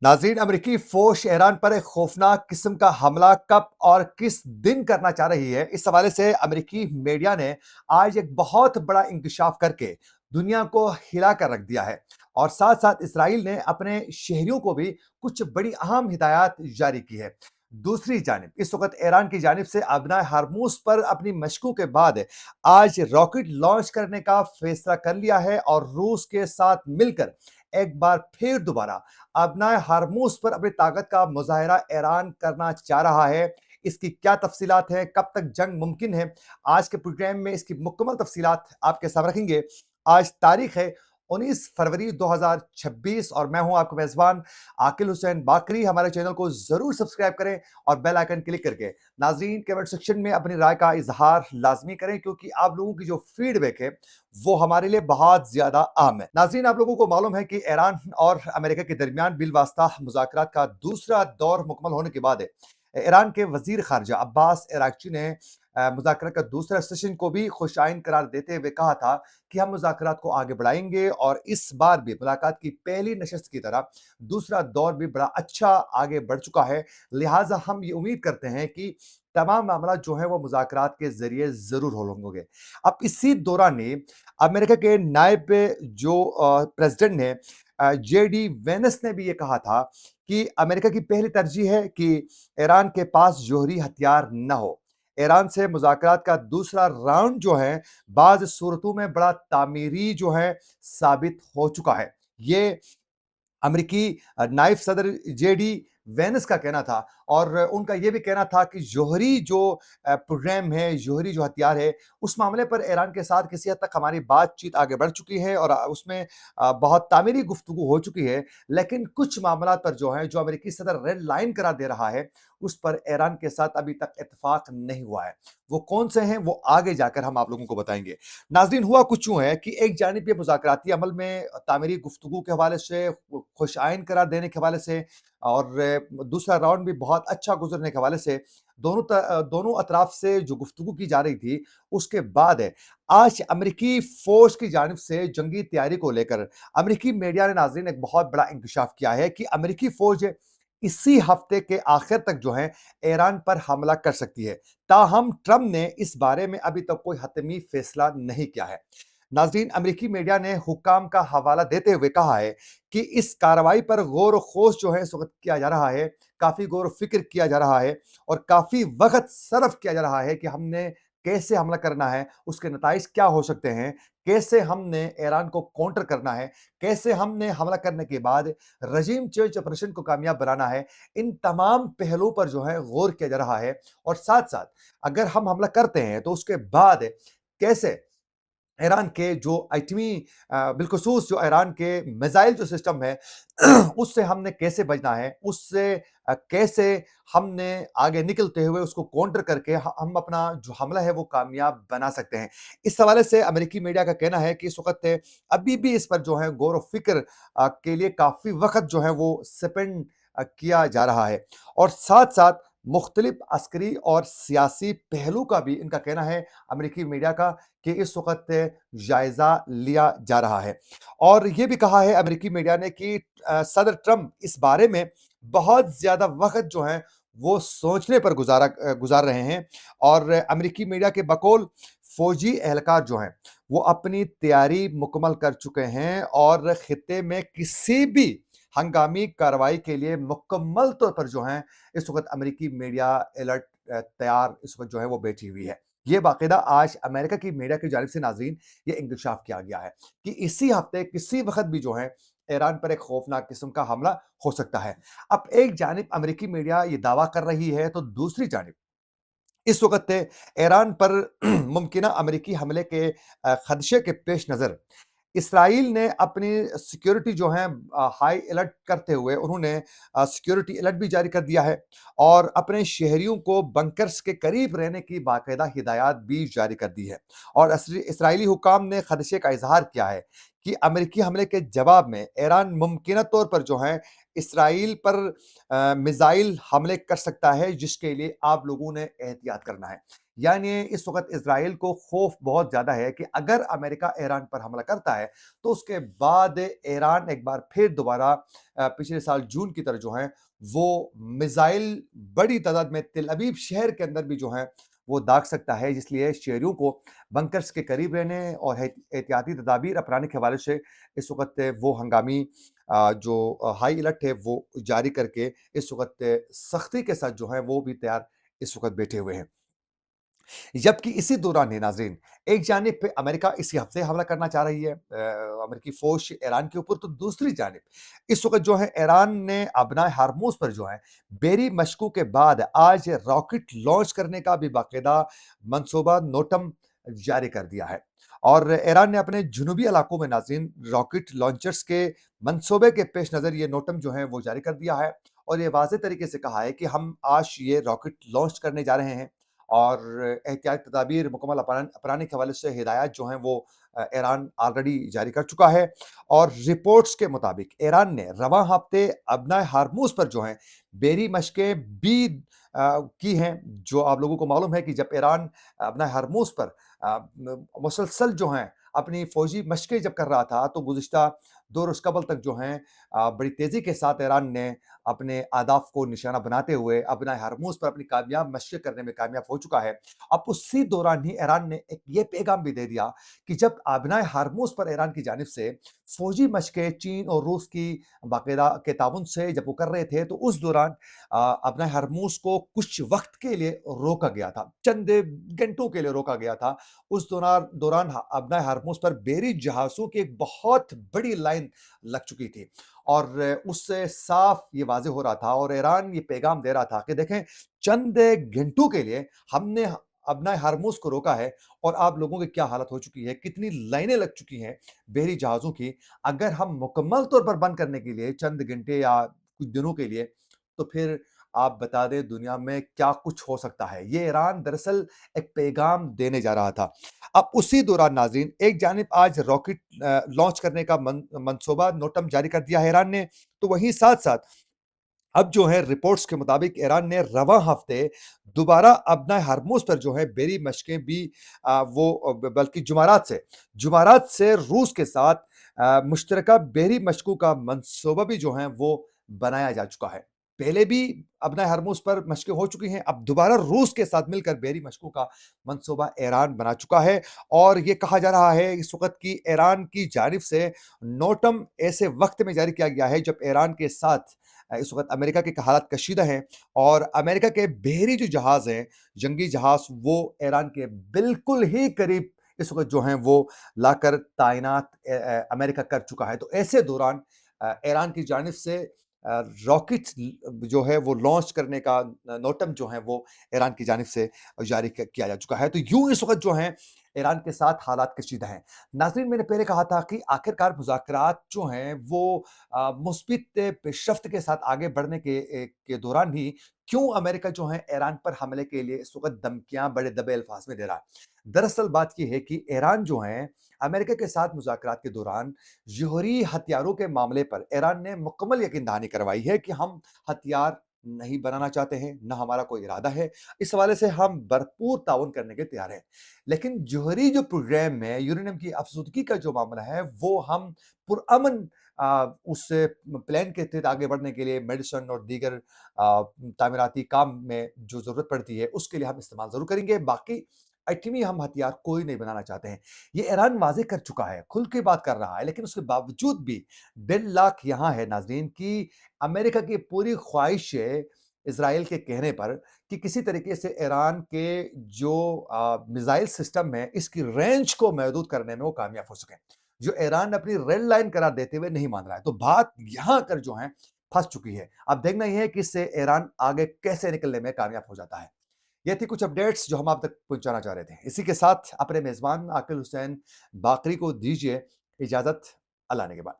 नाज़रीन, अमेरिकी फ़ौज ईरान पर एक खौफनाक किस्म का हमला कब और किस दिन करना चाह रही है, इस हवाले से अमेरिकी मीडिया ने आज एक बहुत बड़ा इंकशाफ करके दुनिया को हिला कर रख दिया है। और साथ-साथ इसराइल ने अपने शहरियों को भी कुछ बड़ी अहम हिदायत जारी की है। दूसरी जानिब इस वक़्त ईरान की जानिब से अबनाए हरमुज़ पर अपनी मशकों के बाद आज रॉकेट लॉन्च करने का फैसला कर लिया है और रूस के साथ मिलकर एक बार फिर दोबारा अबनाए हरमुज़ पर अपनी ताकत का मुज़ाहिरा ईरान करना चाह रहा है। इसकी क्या तफ़सीलात हैं, कब तक जंग मुमकिन है? आज के प्रोग्राम में इसकी मुकम्मल तफ़सीलात आपके सामने रखेंगे। आज तारीख है 19 फरवरी 2026 और मैं हूं आपका मेज़बान आकिल हुसैन बाकरी। हमारे चैनल को ज़रूर सब्सक्राइब करें और बेल आइकन क्लिक करके नाज़रीन कमेंट सेक्शन में अपनी राय का इज़हार लाज़मी करें, क्योंकि आप लोगों की जो फीडबैक है वो हमारे लिए बहुत ज़्यादा अहम है। नाज़रीन, आप लोगों को मालूम है कि ईरान और अमेरिका के दरमियान बिलवास्ता मुज़ाकरात का दूसरा दौर मुकम्मल होने के बाद ईरान के वज़ीर ख़ारिजा अब्बास अराग़ची ने मुज़ाकरात का दूसरा सेशन को भी खुशाइन करार देते हुए कहा था कि हम मुज़ाकरात को आगे बढ़ाएंगे और इस बार भी मुलाकात की पहली नशस्त की तरह दूसरा दौर भी बड़ा अच्छा आगे बढ़ चुका है। लिहाजा हम ये उम्मीद करते हैं कि तमाम मामला जो है वो मुज़ाकरात के ज़रिए ज़रूर हल होंगे। अब इसी दौरान ही अमेरिका के नायब जो प्रेसिडेंट ने जेडी वेंस ने भी ये कहा था कि अमेरिका की पहली तरजीह है कि ईरान के पास जौहरी हथियार न हो। ईरान से मुज़ाकरात का दूसरा राउंड जो है बाज़ सूरतों में बड़ा तामीरी जो है साबित हो चुका है। ये अमेरिकी नायब सदर जेडी वेंस का कहना था और उनका यह भी कहना था कि जौहरी जो प्रोग्राम है, जौहरी जो हथियार है, उस मामले पर ईरान के साथ किसी हद तक हमारी बातचीत आगे बढ़ चुकी है और उसमें बहुत तामीरी गुफ्तगू हो चुकी है। लेकिन कुछ मामलात पर जो है, जो अमेरिकी सदर रेड लाइन करार दे रहा है, उस पर ईरान के साथ अभी तक इत्तेफाक नहीं हुआ है। वो कौन से हैं, वो आगे जाकर हम आप लोगों को बताएंगे। नाज़रीन, हुआ कुछ यूँ है कि एक जानिब ये मुज़ाकराती अमल में तामीरी गुफ्तगू के हवाले से, खुशाइन करार देने के हवाले से और दूसरा राउंड भी बहुत अच्छा गुज़रने के हवाले से दोनों अतराफ से जो गुफ्तगू की जा रही थी, उसके बाद आज अमेरिकी फ़ौज की जानिब से जंगी तैयारी को लेकर अमेरिकी मीडिया ने नाज़रीन एक बहुत बड़ा इंकशाफ किया है कि अमेरिकी फ़ौज इसी हफ्ते के आखिर तक जो है ईरान पर हमला कर सकती है। ताहम ट्रंप ने इस बारे में अभी तक कोई हतमी फैसला नहीं किया है। नाज़रीन, अमेरिकी मीडिया ने हुक्काम का हवाला देते हुए कहा है कि इस कार्रवाई पर गौर-व-ख़ौस जो है इस वक़्त किया जा रहा है, काफ़ी गौर-व-फ़िक्र किया जा रहा है और काफ़ी वक़्त सर्फ़ किया जा रहा है कि हमने कैसे हमला करना है, उसके नताइज क्या हो सकते हैं, कैसे हमने ईरान को काउंटर करना है, कैसे हमने हमला करने के बाद रजीम चेंज ऑपरेशन को कामयाब बनाना है। इन तमाम पहलुओं पर जो है गौर किया जा रहा है और साथ-साथ अगर हम हमला करते हैं तो उसके बाद कैसे ईरान के जो एटमी बिलख़ुसूस जो ईरान के मिसाइल जो सिस्टम है उससे हमने कैसे बचना है, उससे कैसे हमने आगे निकलते हुए उसको काउंटर करके हम अपना जो हमला है वो कामयाब बना सकते हैं। इस हवाले से अमेरिकी मीडिया का कहना है कि इस वक़्त अभी भी इस पर जो है गौर-व-फ़िक्र के लिए काफ़ी वक़्त जो है वो स्पेंड किया जा रहा है और साथ-साथ मुख्तलिफ अस्करी और सियासी पहलू का भी इनका कहना है अमेरिकी मीडिया का कि इस वक़्त जायज़ा लिया जा रहा है। और ये भी कहा है अमेरिकी मीडिया ने कि सदर ट्रंप इस बारे में बहुत ज़्यादा वक़्त जो है वो सोचने पर गुज़ार रहे हैं और अमेरिकी मीडिया के बकौल फ़ौजी एहलकार जो हैं, वो अपनी तैयारी मुकम्मल कर चुके हैं और खित्ते में किसी भी हंगामी कार्रवाई के लिए मुकम्मल तौर पर जो है इस वक़्त अमेरिकी मीडिया अलर्ट तैयार इस वक़्त जो है वो बैठी हुई है। ये बाकायदा आज अमेरिका की मीडिया की जानिब से नाज़रीन ये इंकशाफ किया गया है कि इसी हफ्ते किसी वक़्त भी जो है ईरान पर एक खौफनाक किस्म का हमला हो सकता है। अब एक जानिब अमेरिकी मीडिया ये दावा कर रही है तो दूसरी जानिब इस वक़्त ईरान पर मुमकिना अमेरिकी हमले के खदशे के पेश नज़र इसराइल ने अपनी सिक्योरिटी जो है हाई अलर्ट करते हुए उन्होंने सिक्योरिटी अलर्ट भी जारी कर दिया है और अपने शहरियों को बंकर्स के करीब रहने की बाकायदा हिदायत भी जारी कर दी है और इसराइली हुकाम ने खदशे का इजहार किया है कि अमेरिकी हमले के जवाब में ईरान मुमकिना तौर पर जो है इसराइल पर मिसाइल हमले कर सकता है, जिसके लिए आप लोगों ने एहतियात करना है। यानी इस वक़्त इज़राइल को खौफ बहुत ज़्यादा है कि अगर अमेरिका ईरान पर हमला करता है, तो उसके बाद ईरान एक बार फिर दोबारा पिछले साल जून की तरह जो है, वो मिसाइल बड़ी तादाद में तेल अवीव शहर के अंदर भी जो है, वो दाग सकता है। इसलिए शहरियों को बंकर्स के करीब रहने और एहतियाती तदाबीर अपनाने के हवाले से इस वक़्त वो हंगामी जो हाई अलर्ट है, वो जारी करके इस वक़्त सख्ती के साथ जो है, वो भी तैयार इस वक़्त बैठे हुए हैं। जबकि इसी दौरान ही नाज़रीन, एक जानिब पे अमेरिका इसी हफ्ते हमला करना चाह रही है अमेरिकी फ़ौज ईरान के ऊपर, तो दूसरी जानिब इस वक़्त जो है ईरान ने अबनाए हार्मूज़ पर जो है बेरी मशकों के बाद आज रॉकेट लॉन्च करने का भी बाकायदा मंसूबा नोटम जारी कर दिया है। और ईरान ने अपने जुनूबी इलाकों में नाज़रीन रॉकेट लॉन्चर्स के मंसूबे के पेश नज़र ये नोटम जो है वो जारी कर दिया है और ये वाज़ेह तरीके से कहा है कि हम आज ये रॉकेट लॉन्च करने जा रहे हैं। और एहतियाती तदाबीर मुकम्मल अपनाने के हवाले से हिदायत जो हैं वो ईरान ऑलरेडी जारी कर चुका है और रिपोर्ट्स के मुताबिक ईरान ने रवां हफ्ते अबनाए हार्मूज़ पर जो है बेरी मशकें भी की हैं। जो आप लोगों को मालूम है कि जब ईरान अबनाए हार्मूज़ पर मुसलसल जो हैं अपनी फ़ौजी मशकें जब कर रहा था, तो गुज़िश्ता 2 रोज़ कबल तक जो हैं बड़ी तेज़ी के साथ ईरान ने अपने अहदाफ को निशाना बनाते हुए अबनाए हार्मूज़ पर अपनी कामयाब मशक़ें करने में कामयाब हो चुका है। अब उसी दौरान ही ईरान ने एक ये पैगाम भी दे दिया कि जब अबनाए हार्मूज़ पर ईरान की जानिब से फ़ौजी मशक़ें चीन और रूस की बाकायदा के ताउन से जब वो कर रहे थे, तो उस दौरान अबनाए हार्मूज़ को कुछ वक़्त के लिए रोका गया था, चंद घंटों के लिए रोका गया था। उस दौरान अबनाए हार्मूज़ पर बेरी जहाज़ों की एक बहुत बड़ी लाइन लग चुकी थी। और उससे साफ ये वाज़ेह हो रहा था और ईरान ये पैगाम दे रहा था कि देखें, चंद घंटों के लिए हमने अबनाए हार्मूज़ को रोका है और आप लोगों की क्या हालत हो चुकी है, कितनी लाइनें लग चुकी हैं बहरी जहाज़ों की। अगर हम मुकम्मल तौर पर बंद करने के लिए चंद घंटे या कुछ दिनों के लिए, तो फिर आप बता दें दुनिया में क्या कुछ हो सकता है। ये ईरान दरअसल एक पैगाम देने जा रहा था। अब उसी दौरान नाज़रीन, एक जानिब आज रॉकेट लॉन्च करने का मंसूबा नोटम जारी कर दिया है ईरान ने, तो वहीं साथ-साथ अब जो है रिपोर्ट्स के मुताबिक ईरान ने रवां हफ्ते दोबारा अबनाए हार्मूज़ पर जो है बेरी मशकें भी वो बल्कि जुमारात से रूस के साथ मुश्तरका बहरी मशकों का मंसूबा भी जो है वो बनाया जा चुका है। पहले भी अबनाए हार्मूज़ पर मशकें हो चुकी हैं, अब दोबारा रूस के साथ मिलकर बहरी मशकों का मंसूबा ईरान बना चुका है और ये कहा जा रहा है इस वक़्त की ईरान की जानिब से नोटम ऐसे वक़्त में जारी किया गया है जब ईरान के साथ इस वक़्त अमेरिका के हालात कशीदा हैं और अमेरिका के बहरी जो जहाज़ हैं, जंगी जहाज़, वो ईरान के बिल्कुल ही करीब इस वक़्त जो हैं वो लाकर तैनात अमेरिका कर चुका है। तो ऐसे दौरान ईरान की जानिब से रॉकेट जो है वो लॉन्च करने का नोटम जो है वो ईरान की जानिब से जारी किया जा चुका है। तो यूँ इस वक़्त जो है ईरान के साथ हालात कशीदा हैं। नाज़रीन, मैंने पहले कहा था कि आखिरकार मुज़ाकरात जो हैं वो मुस्बित पेशरफ्त के साथ आगे बढ़ने के दौरान ही क्यों अमेरिका जो है ईरान पर हमले के लिए इस वक़्त धमकियाँ बड़े दबे अल्फाज में दे रहा है। दरअसल बात ये है कि ईरान जो है अमेरिका के साथ मुज़ाकरात के दौरान जौहरी हथियारों के मामले पर ईरान ने मुकम्मल यकीन दहानी करवाई है कि हम हथियार नहीं बनाना चाहते हैं, ना हमारा कोई इरादा है। इस हवाले से हम भरपूर ताउन करने के तैयार हैं। लेकिन जौहरी जो प्रोग्राम में यूरेनियम की अफ़ज़ूदगी का जो मामला है, वो हम पुरअमन उस प्लान के तहत आगे बढ़ने के लिए मेडिसिन और दीगर तामीराती काम में जो ज़रूरत पड़ती है, उसके लिए हम इस्तेमाल ज़रूर करेंगे। बाकी एटमी हम हथियार कोई नहीं बनाना चाहते हैं। ये ईरान वाज़ेह कर चुका है, खुल के बात कर रहा है, लेकिन उसके बावजूद भी दिल लाक यहाँ है नाज़रीन कि अमेरिका की पूरी ख्वाहिश है इज़राइल के कहने पर कि किसी तरीके से ईरान के जो मिसाइल सिस्टम है, इसकी रेंज को महदूद करने में वो कामयाब हो सकें। जो ईरान अपनी रेड लाइन करार देते हुए नहीं मान रहा है। तो बात यहाँ आकर जो है फँस चुकी है। अब देखना ये है कि इससे ईरान आगे कैसे निकलने में कामयाब हो जाता है। ये थी कुछ अपडेट्स जो हम आप तक पहुँचाना चाह रहे थे। इसी के साथ अपने मेज़बान आकिल हुसैन बाकरी को दीजिए इजाज़त। अल्लाह ने के बाद।